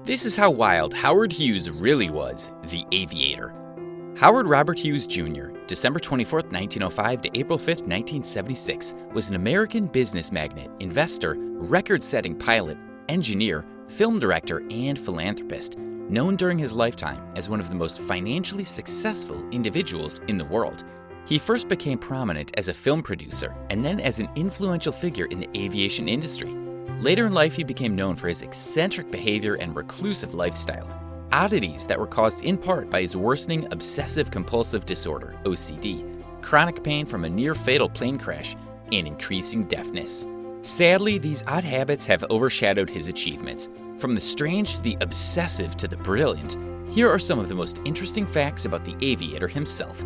This is how wild Howard Hughes really was, the Aviator. Howard Robert Hughes Jr., December 24, 1905 to April 5, 1976, was an American business magnate, investor, record-setting pilot, engineer, film director, and philanthropist, known during his lifetime as one of the most financially successful individuals in the world. He first became prominent as a film producer and then as an influential figure in the aviation industry. Later in life, he became known for his eccentric behavior and reclusive lifestyle, oddities that were caused in part by his worsening obsessive-compulsive disorder, OCD, chronic pain from a near-fatal plane crash, and increasing deafness. Sadly, these odd habits have overshadowed his achievements. From the strange to the obsessive to the brilliant, here are some of the most interesting facts about the Aviator himself.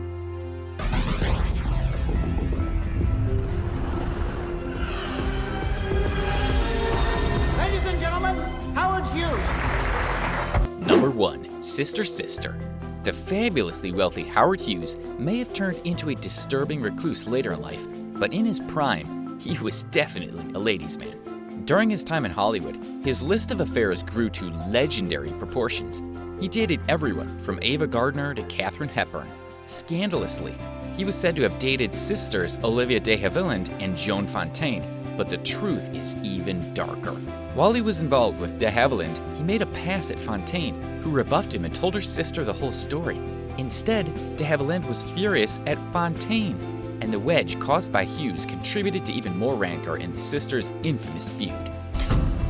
Ladies and gentlemen, Howard Hughes. Number 1. Sister. The fabulously wealthy Howard Hughes may have turned into a disturbing recluse later in life, but in his prime, he was definitely a ladies' man. During his time in Hollywood, his list of affairs grew to legendary proportions. He dated everyone from Ava Gardner to Katharine Hepburn. Scandalously, he was said to have dated sisters Olivia de Havilland and Joan Fontaine, but the truth is even darker. While he was involved with de Havilland, he made a pass at Fontaine, who rebuffed him and told her sister the whole story. Instead, de Havilland was furious at Fontaine, and the wedge caused by Hughes contributed to even more rancor in the sisters' infamous feud.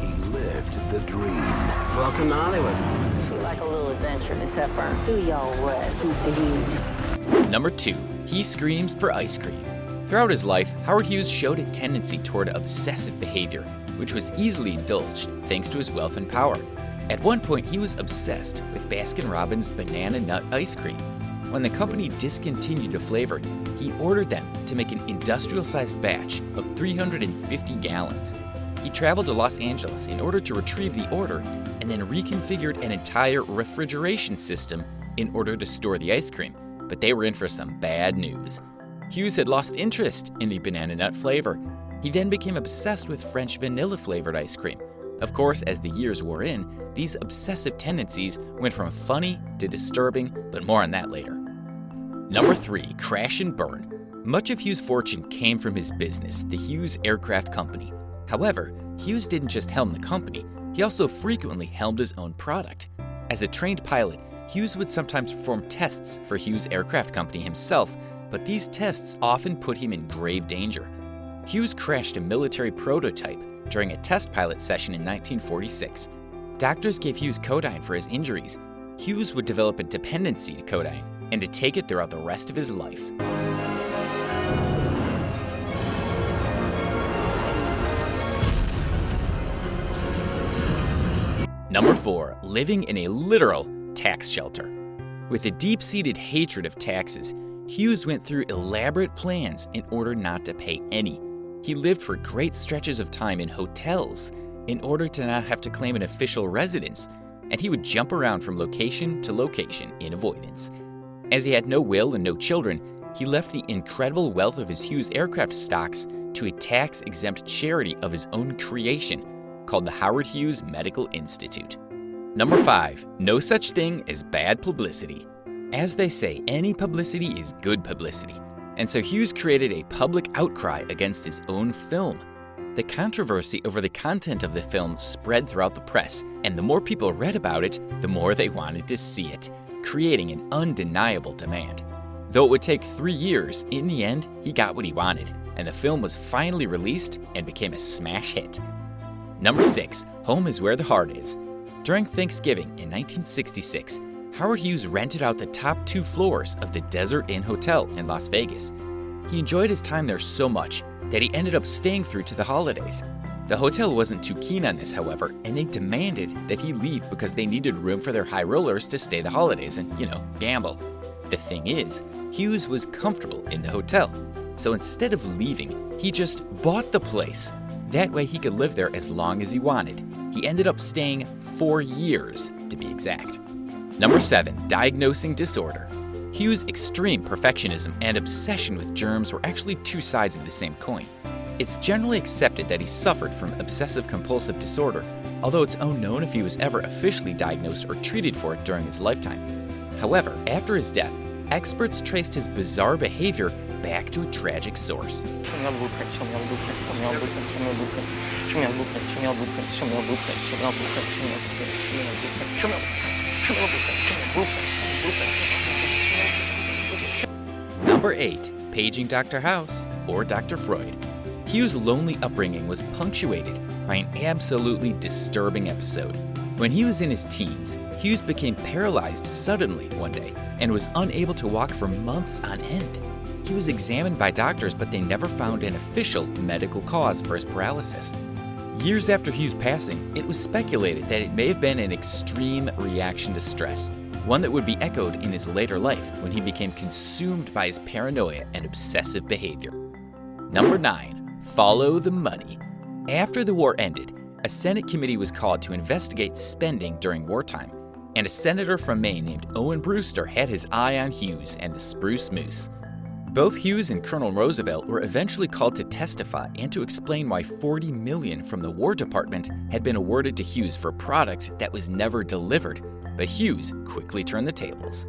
He lived the dream. Welcome to Hollywood. I feel like a little adventure, Miss Hepburn. Do y'all rest, Mr. Hughes. Number 2. He screams for ice cream. Throughout his life, Howard Hughes showed a tendency toward obsessive behavior, which was easily indulged thanks to his wealth and power. At one point, he was obsessed with Baskin-Robbins banana nut ice cream. When the company discontinued the flavor, he ordered them to make an industrial-sized batch of 350 gallons. He traveled to Los Angeles in order to retrieve the order and then reconfigured an entire refrigeration system in order to store the ice cream, but they were in for some bad news. Hughes had lost interest in the banana nut flavor. He then became obsessed with French vanilla-flavored ice cream. Of course, as the years wore in, these obsessive tendencies went from funny to disturbing, but more on that later. Number 3. Crash and burn. Much of Hughes' fortune came from his business, the Hughes Aircraft Company. However, Hughes didn't just helm the company, he also frequently helmed his own product. As a trained pilot, Hughes would sometimes perform tests for Hughes Aircraft Company himself, but these tests often put him in grave danger. Hughes crashed a military prototype during a test pilot session in 1946. Doctors gave Hughes codeine for his injuries. Hughes would develop a dependency to codeine and to take it throughout the rest of his life. Number 4. Living in a literal tax shelter. With a deep-seated hatred of taxes, Hughes went through elaborate plans in order not to pay any. He lived for great stretches of time in hotels in order to not have to claim an official residence, and he would jump around from location to location in avoidance. As he had no will and no children, he left the incredible wealth of his Hughes aircraft stocks to a tax-exempt charity of his own creation called the Howard Hughes Medical Institute. Number 5. No such thing as bad publicity. As they say, any publicity is good publicity, and so Hughes created a public outcry against his own film. The controversy over the content of the film spread throughout the press, and the more people read about it, the more they wanted to see it, creating an undeniable demand. Though it would take 3 years, in the end, he got what he wanted, and the film was finally released and became a smash hit. Number 6. Home is where the heart is. During Thanksgiving in 1966, Howard Hughes rented out the top 2 floors of the Desert Inn Hotel in Las Vegas. He enjoyed his time there so much that he ended up staying through to the holidays. The hotel wasn't too keen on this, however, and they demanded that he leave because they needed room for their high rollers to stay the holidays and, gamble. The thing is, Hughes was comfortable in the hotel, so instead of leaving, he just bought the place. That way he could live there as long as he wanted. He ended up staying 4 years, to be exact. Number 7. Diagnosing Disorder. Hughes' extreme perfectionism and obsession with germs were actually 2 sides of the same coin. It's generally accepted that he suffered from obsessive-compulsive disorder, although it's unknown if he was ever officially diagnosed or treated for it during his lifetime. However, after his death, experts traced his bizarre behavior back to a tragic source. Number 8. Paging Dr. House or Dr. Freud. Hughes' lonely upbringing was punctuated by an absolutely disturbing episode. When he was in his teens, Hughes became paralyzed suddenly one day and was unable to walk for months on end. He was examined by doctors, but they never found an official medical cause for his paralysis. Years after Hughes' passing, it was speculated that it may have been an extreme reaction to stress, one that would be echoed in his later life when he became consumed by his paranoia and obsessive behavior. Number 9. Follow the money. After the war ended, a Senate committee was called to investigate spending during wartime, and a senator from Maine named Owen Brewster had his eye on Hughes and the Spruce Moose. Both Hughes and Colonel Roosevelt were eventually called to testify and to explain why $40 million from the War Department had been awarded to Hughes for a product that was never delivered, but Hughes quickly turned the tables.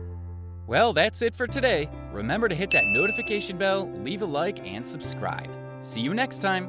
Well, that's it for today. Remember to hit that notification bell, leave a like, and subscribe. See you next time.